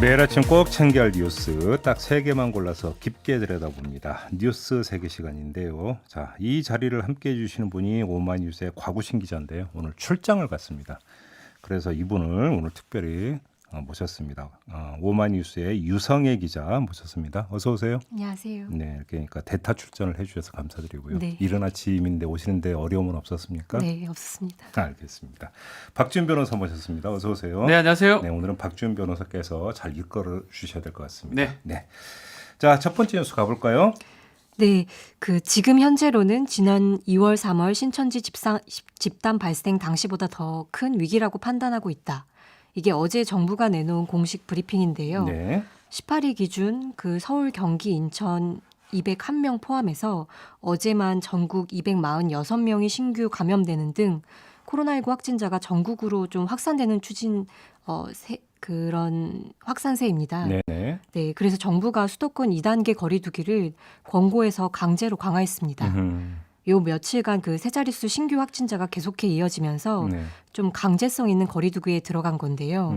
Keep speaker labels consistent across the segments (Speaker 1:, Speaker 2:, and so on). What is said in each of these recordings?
Speaker 1: 매일 아침 꼭 챙겨야 할 뉴스 딱 3개만 골라서 깊게 들여다봅니다. 뉴스 3개 시간인데요. 자, 이 자리를 함께해 주시는 분이 오마이뉴스의 곽우신 기자인데요. 오늘 출장을 갔습니다. 그래서 이분을 오늘 특별히 모셨습니다. 오마이뉴스의 유성애 기자 모셨습니다. 어서 오세요.
Speaker 2: 안녕하세요.
Speaker 1: 네, 그러니까 대타 출전을 해주셔서 감사드리고요.
Speaker 2: 네.
Speaker 1: 이른 아침인데 오시는데 어려움은 없었습니까?
Speaker 2: 네, 없었습니다.
Speaker 1: 알겠습니다. 박지훈 변호사 모셨습니다. 어서 오세요.
Speaker 3: 네, 안녕하세요.
Speaker 1: 네, 오늘은 박지훈 변호사께서 잘 이끌어 주셔야 될 것 같습니다.
Speaker 3: 네.
Speaker 1: 자, 첫 번째 뉴스 가볼까요?
Speaker 2: 네, 지금 현재로는 지난 2월, 3월 신천지 집단 발생 당시보다 더 큰 위기라고 판단하고 있다. 이게 어제 정부가 내놓은 공식 브리핑인데요.
Speaker 1: 네.
Speaker 2: 18일 기준 서울, 경기, 인천 201명 포함해서 어제만 전국 246명이 신규 감염되는 등 코로나19 확진자가 전국으로 좀 확산되는 그런 확산세입니다.
Speaker 1: 네.
Speaker 2: 네, 그래서 정부가 수도권 2단계 거리두기를 권고해서 강제로 강화했습니다. 요 며칠간 세 자릿수 신규 확진자가 계속해 이어지면서
Speaker 1: 네.
Speaker 2: 좀 강제성 있는 거리두기에 들어간 건데요.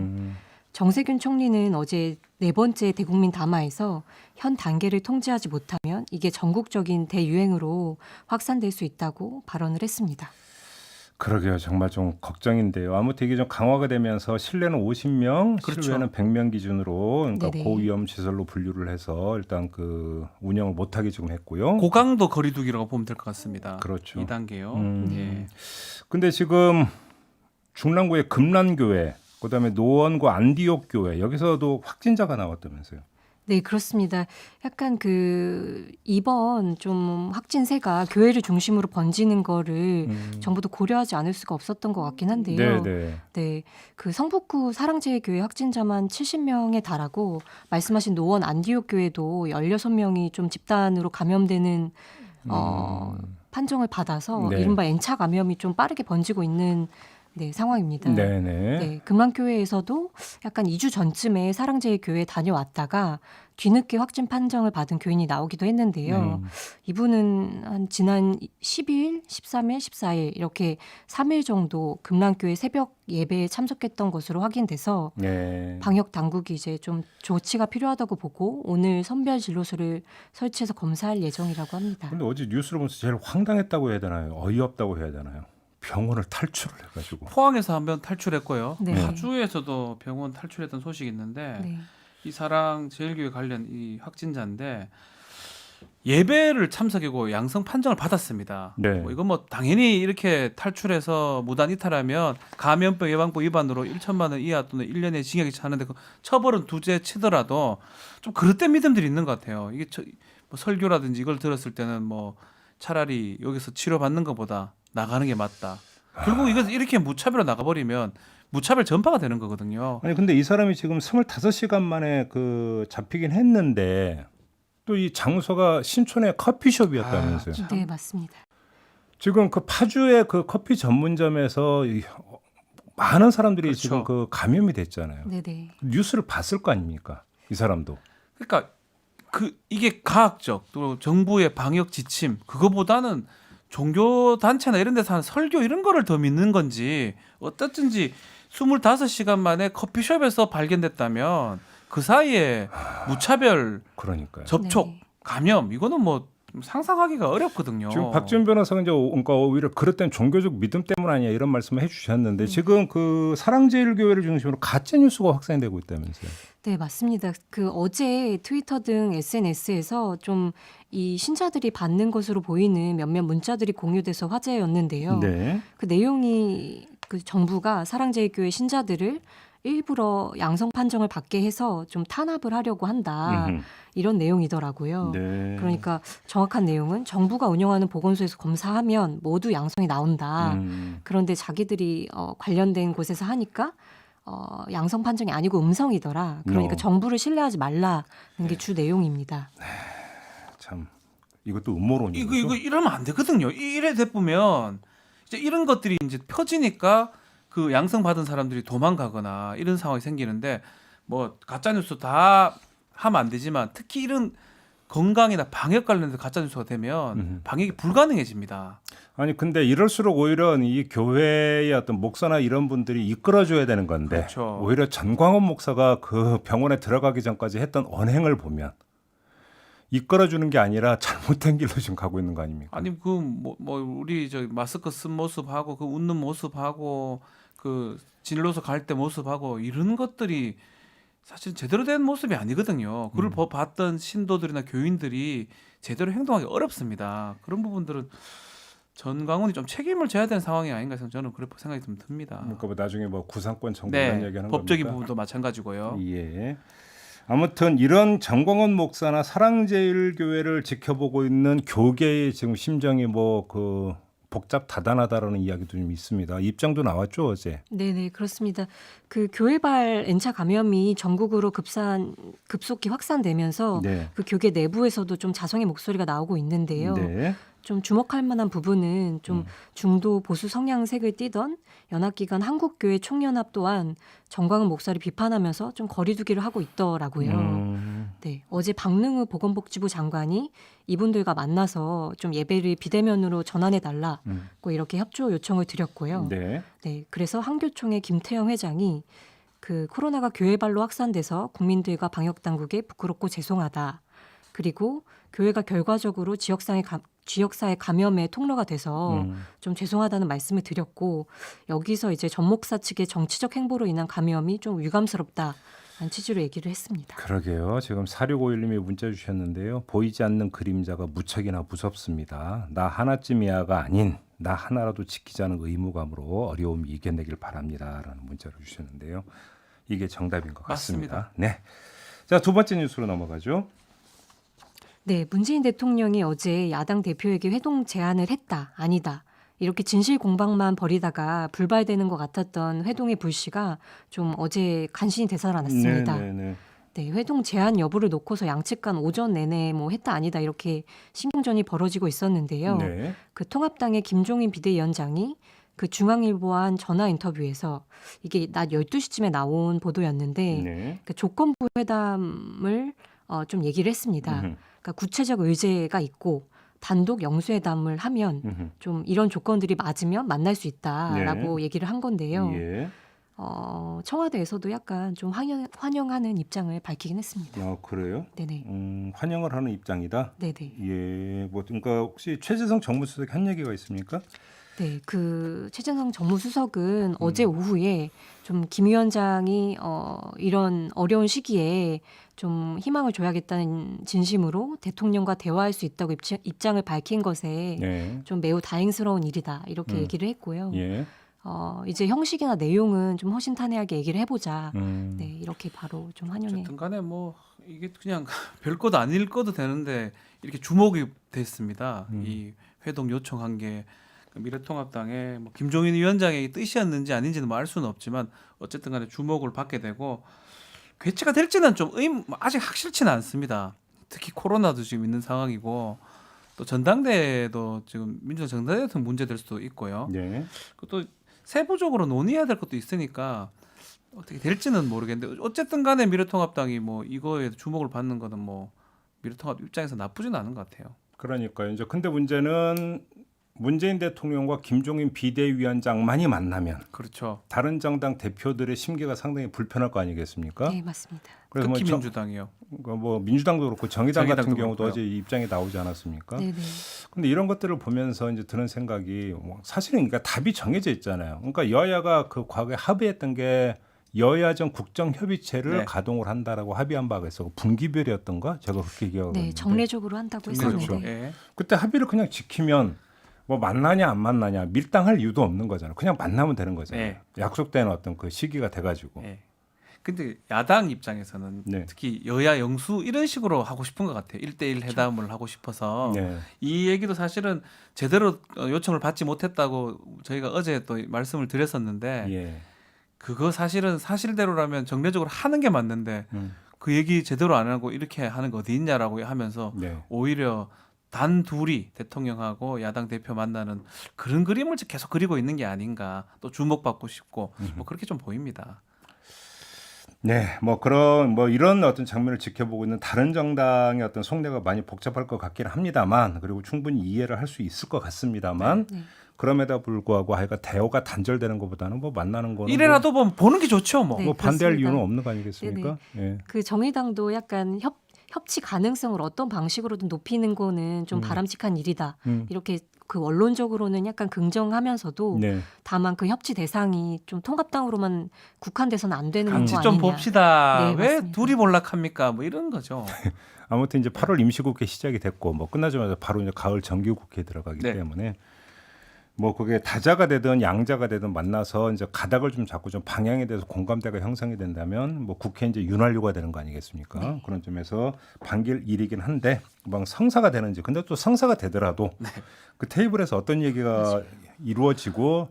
Speaker 2: 정세균 총리는 어제 4번째 대국민 담화에서 현 단계를 통제하지 못하면 이게 전국적인 대유행으로 확산될 수 있다고 발언을 했습니다.
Speaker 1: 그러게요. 정말 좀 걱정인데요. 아무튼 이게 좀 강화가 되면서 실내는 50명,
Speaker 3: 그렇죠.
Speaker 1: 실외는 100명 기준으로 그러니까
Speaker 2: 네네.
Speaker 1: 고위험 시설로 분류를 해서 일단 운영을 못하게 지금 했고요.
Speaker 3: 고강도 거리두기라고 보면 될 것 같습니다.
Speaker 1: 그렇죠.
Speaker 3: 2단계요.
Speaker 1: 네. 근데 지금 중랑구의 금란교회, 그다음에 노원구 안디옥 교회 여기서도 확진자가 나왔다면서요.
Speaker 2: 네, 그렇습니다. 약간 이번 좀 확진세가 교회를 중심으로 번지는 거를 정부도 고려하지 않을 수가 없었던 것 같긴 한데요.
Speaker 1: 네.
Speaker 2: 네, 성북구 사랑제일교회 확진자만 70명에 달하고 말씀하신 노원 안디옥 교회도 16명이 좀 집단으로 감염되는 판정을 받아서
Speaker 1: 네.
Speaker 2: 이른바 N차 감염이 좀 빠르게 번지고 있는 상황입니다.
Speaker 1: 네네.
Speaker 2: 네, 금랑교회에서도 약간 2주 전쯤에 사랑제일교회 다녀왔다가 뒤늦게 확진 판정을 받은 교인이 나오기도 했는데요. 이분은 한 지난 10일, 13일, 14일 이렇게 3일 정도 금랑교회 새벽 예배에 참석했던 것으로 확인돼서
Speaker 1: 네.
Speaker 2: 방역 당국이 이제 좀 조치가 필요하다고 보고 오늘 선별 진료소를 설치해서 검사할 예정이라고 합니다.
Speaker 1: 근데 어제 뉴스를 보면서 제일 황당했다고 해야 되나요? 어이없다고 해야 되나요? 병원을 탈출을 해가지고.
Speaker 3: 포항에서 한번 탈출했고요.
Speaker 2: 네.
Speaker 3: 파주에서도 병원 탈출했던 소식이 있는데
Speaker 2: 네.
Speaker 3: 이 사랑제일교회 관련 이 확진자인데 예배를 참석하고 양성 판정을 받았습니다.
Speaker 1: 네.
Speaker 3: 이건 당연히 이렇게 탈출해서 무단 이탈하면 감염병 예방법 위반으로 1천만 원 이하 또는 1년의 징역이 차는데 처벌은 두제 치더라도 좀 그릇된 믿음들이 있는 것 같아요. 이게 설교라든지 이걸 들었을 때는 차라리 여기서 치료받는 것보다 나가는 게 맞다. 결국 이거 이렇게 무차별로 나가버리면 무차별 전파가 되는 거거든요.
Speaker 1: 아니 근데 이 사람이 지금 25시간 만에 잡히긴 했는데 또 이 장소가 신촌의 커피숍이었다면서요.
Speaker 2: 네, 맞습니다.
Speaker 1: 지금 파주의 커피 전문점에서 많은 사람들이
Speaker 3: 그렇죠.
Speaker 1: 지금 감염이 됐잖아요.
Speaker 2: 네네.
Speaker 1: 뉴스를 봤을 거 아닙니까? 이 사람도.
Speaker 3: 그러니까 이게 과학적 또 정부의 방역 지침 그거보다는 종교 단체나 이런 데서 하는 설교 이런 거를 더 믿는 건지 어떻든지 25시간 만에 커피숍에서 발견됐다면 그 사이에 무차별
Speaker 1: 그러니까요.
Speaker 3: 접촉,
Speaker 2: 네.
Speaker 3: 감염 이거는 상상하기가 어렵거든요.
Speaker 1: 지금 박지훈 변호사가 이제 그러니까 오히려 그릇된 종교적 믿음 때문 아니야 이런 말씀을 해주셨는데 지금 사랑제일교회를 중심으로 가짜 뉴스가 확산되고 있다면서요.
Speaker 2: 네, 맞습니다. 어제 트위터 등 SNS에서 좀 이 신자들이 받는 것으로 보이는 몇몇 문자들이 공유돼서 화제였는데요.
Speaker 1: 네.
Speaker 2: 그 내용이 정부가 사랑제일교회 신자들을 일부러 양성 판정을 받게 해서 좀 탄압을 하려고 한다. 이런 내용이더라고요.
Speaker 1: 네.
Speaker 2: 그러니까 정확한 내용은 정부가 운영하는 보건소에서 검사하면 모두 양성이 나온다. 그런데 자기들이 관련된 곳에서 하니까 양성 판정이 아니고 음성이더라. 그러니까 정부를 신뢰하지 말라는 게 주 내용입니다.
Speaker 1: 참 이것도 음모론이죠.
Speaker 3: 이거 이러면 안 되거든요. 이래 돼보면 이제 이런 것들이 이제 펴지니까 양성 받은 사람들이 도망가거나 이런 상황이 생기는데 가짜 뉴스 다 하면 안 되지만 특히 이런 건강이나 방역 관련해서 가짜 뉴스가 되면 방역이 불가능해집니다.
Speaker 1: 아니 근데 이럴수록 오히려 이 교회의 어떤 목사나 이런 분들이 이끌어줘야 되는 건데
Speaker 3: 그렇죠.
Speaker 1: 오히려 전광훈 목사가 그 병원에 들어가기 전까지 했던 언행을 보면 이끌어주는 게 아니라 잘못된 길로 지금 가고 있는 거 아닙니까?
Speaker 3: 아니 그 뭐 우리 저 마스크 쓴 모습하고 그 웃는 모습하고 그 진료소 갈 때 모습하고 이런 것들이 사실 제대로 된 모습이 아니거든요. 그걸 봤던 신도들이나 교인들이 제대로 행동하기 어렵습니다. 그런 부분들은 전광훈이 좀 책임을 져야 되는 상황이 아닌가 해서 저는 그렇게 생각이 좀 듭니다.
Speaker 1: 그러니까 뭐 나중에 뭐 구상권 청구
Speaker 3: 네,
Speaker 1: 이런 얘기하는
Speaker 3: 법적인
Speaker 1: 겁니까?
Speaker 3: 부분도 마찬가지고요.
Speaker 1: 예. 아무튼 이런 전광훈 목사나 사랑제일교회를 지켜보고 있는 교계의 지금 심정이 뭐 그 복잡 다단하다라는 이야기도 좀 있습니다. 입장도 나왔죠 어제.
Speaker 2: 네네, 그렇습니다. 그 교회발 N차 감염이 전국으로 급속히 확산되면서
Speaker 1: 네.
Speaker 2: 그 교계 내부에서도 좀 자성의 목소리가 나오고 있는데요.
Speaker 1: 네.
Speaker 2: 좀 주목할 만한 부분은 좀 중도 보수 성향색을 띠던 연합기관 한국교회 총연합 또한 전광훈 목사를 비판하면서 좀 거리두기를 하고 있더라고요. 네, 어제 박능우 보건복지부 장관이 이분들과 만나서 좀 예배를 비대면으로 전환해 달라고 이렇게 협조 요청을 드렸고요.
Speaker 1: 네.
Speaker 2: 네, 그래서 한교총의 김태형 회장이 그 코로나가 교회발로 확산돼서 국민들과 방역 당국에 부끄럽고 죄송하다. 그리고 교회가 결과적으로 지역사회 감염의 통로가 돼서 좀 죄송하다는 말씀을 드렸고 여기서 이제 전 목사 측의 정치적 행보로 인한 감염이 좀 유감스럽다는 취지로 얘기를 했습니다.
Speaker 1: 그러게요. 지금 4651님이 문자 주셨는데요. 보이지 않는 그림자가 무척이나 무섭습니다. 나 하나쯤이야가 아닌 나 하나라도 지키자는 의무감으로 어려움이 이겨내길 바랍니다라는 문자를 주셨는데요. 이게 정답인 것 같습니다. 네. 자, 두 번째 뉴스로 넘어가죠.
Speaker 2: 네, 문재인 대통령이 어제 야당 대표에게 회동 제안을 했다, 아니다. 이렇게 진실 공방만 벌이다가 불발되는 것 같았던 회동의 불씨가 좀 어제 간신히 되살아났습니다.
Speaker 1: 네.
Speaker 2: 네, 회동 제안 여부를 놓고서 양측 간 오전 내내 뭐 했다 아니다 이렇게 신경전이 벌어지고 있었는데요.
Speaker 1: 네.
Speaker 2: 그 통합당의 김종인 비대위원장이 그 중앙일보와 한 전화 인터뷰에서 이게 낮 12시쯤에 나온 보도였는데
Speaker 1: 네.
Speaker 2: 그 조건부 회담을 좀 얘기를 했습니다. 그러니까 구체적 의제가 있고 단독 영수회담을 하면 좀 이런 조건들이 맞으면 만날 수 있다라고 얘기를 한 건데요.
Speaker 1: 예.
Speaker 2: 청와대에서도 약간 좀 환영하는 입장을 밝히긴 했습니다.
Speaker 1: 아, 그래요?
Speaker 2: 네네.
Speaker 1: 환영을 하는 입장이다.
Speaker 2: 네네.
Speaker 1: 예. 뭐 그러니까 혹시 최재성 정무수석이 한 얘기가 있습니까?
Speaker 2: 네, 그 최재성 정무수석은 어제 오후에 좀 김 위원장이 이런 어려운 시기에 좀 희망을 줘야겠다는 진심으로 대통령과 대화할 수 있다고 입장을 밝힌 것에
Speaker 1: 네.
Speaker 2: 좀 매우 다행스러운 일이다 이렇게 얘기를 했고요.
Speaker 1: 예.
Speaker 2: 이제 형식이나 내용은 좀 허심탄회하게 얘기를 해보자. 네, 이렇게 바로 좀 환영해.
Speaker 3: 어쨌든 간에 뭐 이게 그냥 별것 아닐 거도 되는데 이렇게 주목이 됐습니다. 이 회동 요청한 게 미래통합당의 뭐 김종인 위원장의 뜻이었는지 아닌지는 뭐 알 수는 없지만 어쨌든 간에 주목을 받게 되고 괴치가 될지는 좀 아직 확실치는 않습니다. 특히 코로나도 지금 있는 상황이고 또 전당대회도 지금 민주당 전당대회 같은 문제 될 수도 있고요.
Speaker 1: 네.
Speaker 3: 또 세부적으로 논의해야 될 것도 있으니까 어떻게 될지는 모르겠는데 어쨌든 간에 미래통합당이 뭐 이거에 주목을 받는 거는 뭐 미래통합 입장에서 나쁘지는 않은 것 같아요.
Speaker 1: 그러니까요. 이제 근데 문제는 문재인 대통령과 김종인 비대위원장만이 만나면
Speaker 3: 그렇죠.
Speaker 1: 다른 정당 대표들의 심기가 상당히 불편할 거 아니겠습니까?
Speaker 2: 네, 맞습니다.
Speaker 1: 그래서
Speaker 3: 특히 민주당이요.
Speaker 1: 뭐 민주당도 그렇고 정의당 같은
Speaker 3: 정의당도
Speaker 1: 경우도
Speaker 3: 그렇고요.
Speaker 1: 어제 입장이 나오지 않았습니까?
Speaker 2: 네네.
Speaker 1: 근데 이런 것들을 보면서 이제 드는 생각이 사실은 그러니까 답이 정해져 있잖아요. 그러니까 여야가 그 과거에 합의했던 게 여야정 국정협의체를
Speaker 3: 네.
Speaker 1: 가동을 한다라고 합의한 바가 있어 분기별이었던가 제가 그렇게 기억하고
Speaker 2: 네,
Speaker 1: 있는데
Speaker 2: 정례적으로 한다고
Speaker 1: 그렇죠.
Speaker 2: 했었는데.
Speaker 3: 예.
Speaker 1: 그때 합의를 그냥 지키면 뭐 만나냐 안 만나냐 밀당할 이유도 없는 거잖아요. 그냥 만나면 되는 거잖아요.
Speaker 3: 네.
Speaker 1: 약속된 어떤 그 시기가 돼가지고.
Speaker 3: 예. 근데 야당 입장에서는
Speaker 1: 네.
Speaker 3: 특히 여야 영수 이런 식으로 하고 싶은 것 같아요. 1대1 회담을 하고 싶어서
Speaker 1: 네.
Speaker 3: 이 얘기도 사실은 제대로 요청을 받지 못했다고 저희가 어제 또 말씀을 드렸었는데
Speaker 1: 예.
Speaker 3: 그거 사실은 사실대로라면 정례적으로 하는 게 맞는데 그 얘기 제대로 안 하고 이렇게 하는 거 어디 있냐라고 하면서
Speaker 1: 네.
Speaker 3: 오히려 단 둘이 대통령하고 야당 대표 만나는 그런 그림을 계속 그리고 있는 게 아닌가 또 주목받고 싶고 뭐 그렇게 좀 보입니다.
Speaker 1: 네, 뭐 그런 뭐 이런 어떤 장면을 지켜보고 있는 다른 정당의 어떤 속내가 많이 복잡할 것 같긴 합니다만, 그리고 충분히 이해를 할 수 있을 것 같습니다만,
Speaker 2: 네.
Speaker 1: 그럼에도 불구하고 하여간 대화가 단절되는 것보다는 뭐 만나는 거는
Speaker 3: 이래라도 보는 게 좋죠, 뭐.
Speaker 2: 네.
Speaker 1: 뭐 반대할
Speaker 2: 그렇습니다.
Speaker 1: 이유는 없는 거 아니겠습니까? 예.
Speaker 2: 그 정의당도 약간 협치 가능성을 어떤 방식으로든 높이는 거는 좀 바람직한 일이다.
Speaker 1: 음.
Speaker 2: 이렇게 그 원론적으로는 약간 긍정하면서도
Speaker 1: 네.
Speaker 2: 다만 그 협치 대상이 좀 통합당으로만 국한돼서는 안 되는 거
Speaker 3: 같이
Speaker 2: 아니냐.
Speaker 3: 좀 봅시다.
Speaker 2: 네,
Speaker 3: 왜
Speaker 2: 맞습니다.
Speaker 3: 둘이 몰락합니까? 뭐 이런 거죠.
Speaker 1: 아무튼 이제 8월 임시국회 시작이 됐고 뭐 끝나자마자 바로 이제 가을 정기국회에 들어가기
Speaker 3: 네.
Speaker 1: 때문에 뭐 그게 다자가 되든 양자가 되든 만나서 이제 가닥을 좀 잡고 좀 방향에 대해서 공감대가 형성이 된다면 뭐 국회 이제 윤활유가 되는 거 아니겠습니까?
Speaker 2: 네.
Speaker 1: 그런 점에서 반길 일이긴 한데 막 성사가 되는지, 근데 또 성사가 되더라도 그 테이블에서 어떤 얘기가 이루어지고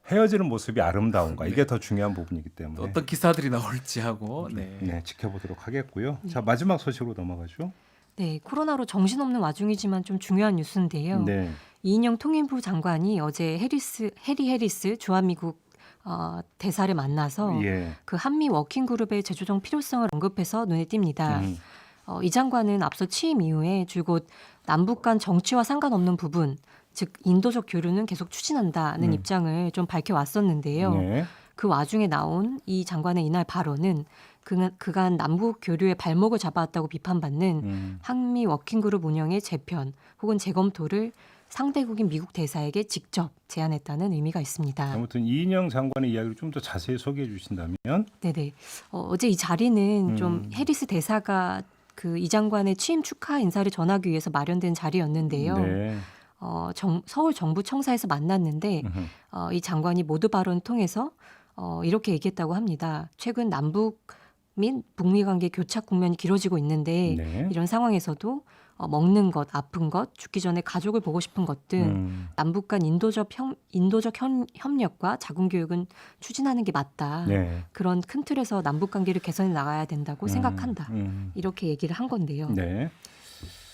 Speaker 1: 헤어지는 모습이 아름다운가, 이게 더 중요한 부분이기
Speaker 3: 또
Speaker 1: 때문에
Speaker 3: 어떤 기사들이 나올지 하고. 네.
Speaker 1: 네, 지켜보도록 하겠고요. 자, 마지막 소식으로 넘어가죠.
Speaker 2: 네, 코로나로 정신없는 와중이지만 좀 중요한 뉴스인데요.
Speaker 1: 네.
Speaker 2: 이인영 통일부 장관이 어제 해리 해리스 주한미국 대사를 만나서
Speaker 1: 예.
Speaker 2: 그 한미 워킹그룹의 재조정 필요성을 언급해서 눈에 띕니다.
Speaker 1: 음.
Speaker 2: 이 장관은 앞서 취임 이후에 줄곧 남북 간 정치와 상관없는 부분, 즉 인도적 교류는 계속 추진한다는 입장을 좀 밝혀왔었는데요.
Speaker 1: 네.
Speaker 2: 그 와중에 나온 이 장관의 이날 발언은 그간 남북 교류의 발목을 잡아왔다고 비판받는 한미 워킹그룹 운영의 재편 혹은 재검토를 상대국인 미국 대사에게 직접 제안했다는 의미가 있습니다.
Speaker 1: 아무튼 이인영 장관의 이야기를 좀 더 자세히 소개해 주신다면.
Speaker 2: 네네. 어제 이 자리는 좀 해리스 대사가 그 이 장관의 취임 축하 인사를 전하기 위해서 마련된 자리였는데요.
Speaker 1: 네.
Speaker 2: 서울 정부 청사에서 만났는데 이 장관이 모두 발언을 통해서 이렇게 얘기했다고 합니다. 최근 남북 및 북미 관계 교착 국면이 길어지고 있는데
Speaker 1: 네.
Speaker 2: 이런 상황에서도 먹는 것, 아픈 것, 죽기 전에 가족을 보고 싶은 것 등 남북 간 인도적 협력과 자군 교육은 추진하는 게 맞다.
Speaker 1: 네.
Speaker 2: 그런 큰 틀에서 남북 관계를 개선해 나가야 된다고 생각한다. 이렇게 얘기를 한 건데요.
Speaker 1: 네.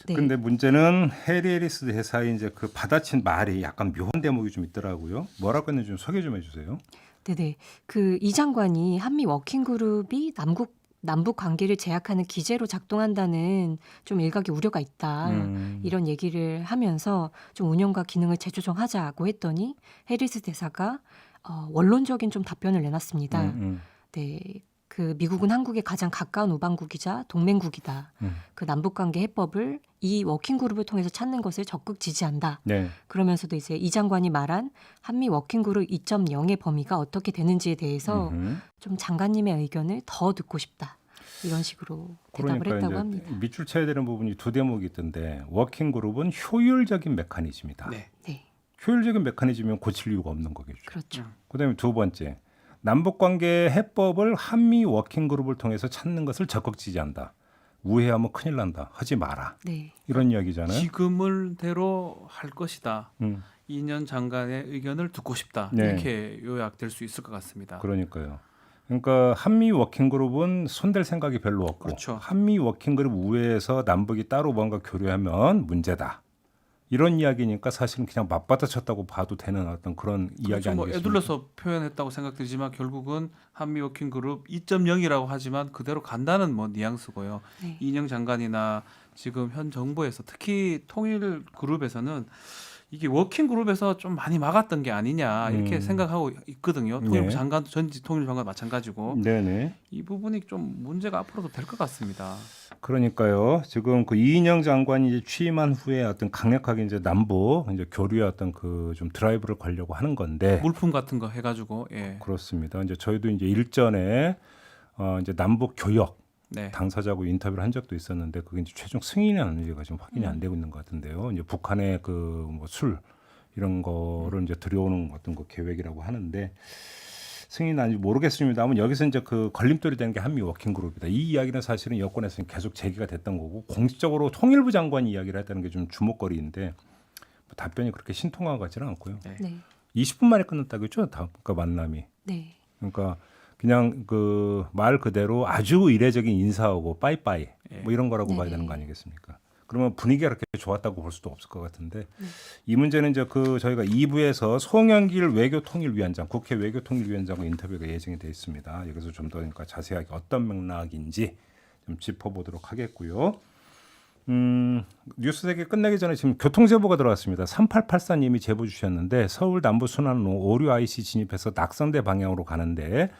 Speaker 2: 네.
Speaker 1: 근데 문제는 해리 해리스 대사의 이제 그 받아친 말이 약간 묘한 대목이 좀 있더라고요. 뭐라고 했는지 좀 소개 좀 해주세요.
Speaker 2: 네네. 그 이 장관이 한미 워킹그룹이 남북 관계를 제약하는 기제로 작동한다는 좀 일각의 우려가 있다. 이런 얘기를 하면서 좀 운영과 기능을 재조정하자고 했더니 해리스 대사가 원론적인 좀 답변을 내놨습니다. 네. 그 미국은 한국에 가장 가까운 우방국이자 동맹국이다. 그 남북관계 해법을 이 워킹그룹을 통해서 찾는 것을 적극 지지한다.
Speaker 1: 네.
Speaker 2: 그러면서도 이제 이 장관이 말한 한미 워킹그룹 2.0의 범위가 어떻게 되는지에 대해서 좀 장관님의 의견을 더 듣고 싶다. 이런 식으로 대답을
Speaker 1: 그러니까
Speaker 2: 했다고
Speaker 1: 이제
Speaker 2: 합니다.
Speaker 1: 밑줄 쳐야 되는 부분이 두 대목이 있던데, 워킹그룹은 효율적인 메커니즘이다.
Speaker 3: 네.
Speaker 2: 네,
Speaker 1: 효율적인 메커니즘이면 고칠 이유가 없는 거겠죠.
Speaker 2: 그렇죠.
Speaker 1: 그다음에 두 번째, 남북관계 해법을 한미 워킹그룹을 통해서 찾는 것을 적극 지지한다. 우회하면 큰일 난다. 하지 마라.
Speaker 2: 네,
Speaker 1: 이런 이야기잖아요.
Speaker 3: 지금을대로 할 것이다.
Speaker 1: 음,
Speaker 3: 2년 장관의 의견을 듣고 싶다.
Speaker 1: 네.
Speaker 3: 이렇게 요약될 수 있을 것 같습니다.
Speaker 1: 그러니까요. 그러니까 한미 워킹그룹은 손댈 생각이 별로 없고,
Speaker 3: 그렇죠.
Speaker 1: 한미 워킹그룹 우회에서 남북이 따로 뭔가 교류하면 문제다. 이런 이야기니까 사실은 그냥 맞받아쳤다고 봐도 되는 어떤 그런 이야기
Speaker 3: 그렇죠. 뭐
Speaker 1: 아니겠습니까?
Speaker 3: 애둘러서 표현했다고 생각되지만 결국은 한미 워킹그룹 2.0이라고 하지만 그대로 간다는 뭐 뉘앙스고요.
Speaker 2: 네.
Speaker 3: 이인영 장관이나 지금 현 정부에서 특히 통일 그룹에서는 이게 워킹 그룹에서 좀 많이 막았던 게 아니냐 이렇게 생각하고 있거든요. 통일부
Speaker 1: 네.
Speaker 3: 장관도 전직 통일부 장관 마찬가지고
Speaker 1: 네네.
Speaker 3: 이 부분이 좀 문제가 앞으로도 될 것 같습니다.
Speaker 1: 그러니까요. 지금 그 이인영 장관이 이제 취임한 후에 어떤 강력하게 이제 남북 이제 교류의 어떤 그 좀 드라이브를 걸려고 하는 건데.
Speaker 3: 물품 같은 거 해가지고 예.
Speaker 1: 그렇습니다. 이제 저희도 이제 일전에 이제 남북 교역
Speaker 3: 네.
Speaker 1: 당사자하고 인터뷰를 한 적도 있었는데 그게 이제 최종 승인이 아닌지가 지금 확인이 안 되고 있는 것 같은데요. 이제 북한의 그 뭐 술 이런 거를 이제 들여오는 어떤 그 계획이라고 하는데 승인이 아닌지 모르겠습니다만 여기서 이제 그 걸림돌이 되는 게 한미 워킹그룹이다. 이 이야기는 사실은 여권에서는 계속 제기가 됐던 거고 공식적으로 통일부 장관이 이야기를 했다는 게 좀 주목거리인데 뭐 답변이 그렇게 신통한 것 같지는 않고요.
Speaker 3: 네.
Speaker 2: 네,
Speaker 1: 20분 만에 끝났다고했죠? 그러니까 만남이.
Speaker 2: 네,
Speaker 1: 그러니까 그냥 그 말 그대로 아주 이례적인 인사하고 빠이빠이 뭐 이런 거라고 봐야
Speaker 2: 네네.
Speaker 1: 되는 거 아니겠습니까? 그러면 분위기가 그렇게 좋았다고 볼 수도 없을 것 같은데 이 문제는 이제 저희가 2부에서 송영길 외교통일위원장, 국회 외교통일위원장과 인터뷰가 예정이 되어 있습니다. 여기서 좀 더 그러니까 자세하게 어떤 맥락인지 좀 짚어보도록 하겠고요. 뉴스 세계 끝나기 전에 지금 교통 제보가 들어왔습니다. 3884님이 제보 주셨는데 서울 남부 순환로 오류 IC 진입해서 낙선대 방향으로 가는데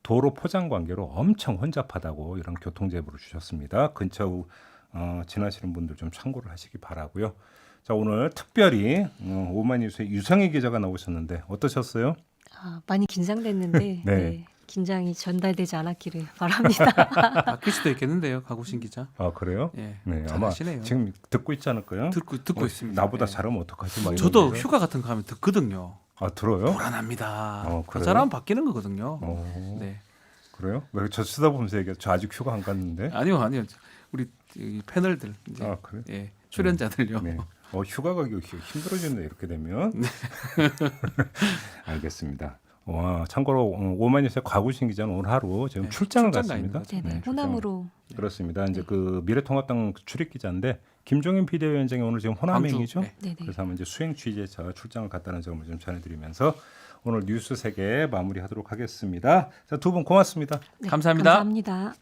Speaker 1: 도로 포장 관계로 엄청 혼잡하다고 이런 교통 제보를 주셨습니다. 근처 지나시는 분들 좀 참고를 하시기 바라고요. 자, 오늘 특별히 오마이뉴스의 유성희 기자가 나오셨는데 어떠셨어요?
Speaker 2: 많이 긴장됐는데
Speaker 1: 네.
Speaker 2: 네, 긴장이 전달되지 않았기를 바랍니다.
Speaker 3: 바뀔 수도 있겠는데요, 가구신 기자.
Speaker 1: 아, 그래요?
Speaker 3: 예,
Speaker 1: 네, 아마
Speaker 3: 잘하시네요.
Speaker 1: 지금 듣고 있지 않을까요?
Speaker 3: 듣고 있습니다.
Speaker 1: 나보다
Speaker 3: 예.
Speaker 1: 잘하면 어떡하지? 막
Speaker 3: 저도
Speaker 1: 이러면서.
Speaker 3: 휴가 같은 거 하면 듣거든요.
Speaker 1: 아, 들어요?
Speaker 3: 불안합니다.
Speaker 1: 그래요?
Speaker 3: 그 사람 바뀌는 거거든요. 네.
Speaker 1: 그래요? 왜 저 쳐다보면서 얘기해? 저 아직 휴가 안 갔는데.
Speaker 3: 아니요. 우리 이 패널들 이제
Speaker 1: 아, 그래?
Speaker 3: 예, 출연자들요.
Speaker 1: 네. 휴가 가기 힘들어지네 이렇게 되면. 알겠습니다. 와, 참고로 오마이뉴스의 곽우신 기자는 오늘 하루 지금
Speaker 3: 네,
Speaker 1: 출장을
Speaker 3: 출장 가
Speaker 1: 갔습니다.
Speaker 3: 있는 거죠.
Speaker 2: 네네,
Speaker 1: 출장을.
Speaker 2: 호남으로
Speaker 1: 그렇습니다. 이제 그 미래통합당 출입 기자인데 김종인 비대위원장이 오늘 지금 호남행이죠.
Speaker 3: 광주, 네.
Speaker 2: 네네.
Speaker 1: 그래서 한번 이제 수행 취재차 출장을 갔다는 점을 좀 전해드리면서 오늘 뉴스 세계 마무리하도록 하겠습니다. 자, 두 분 고맙습니다.
Speaker 2: 네,
Speaker 3: 감사합니다.
Speaker 2: 감사합니다.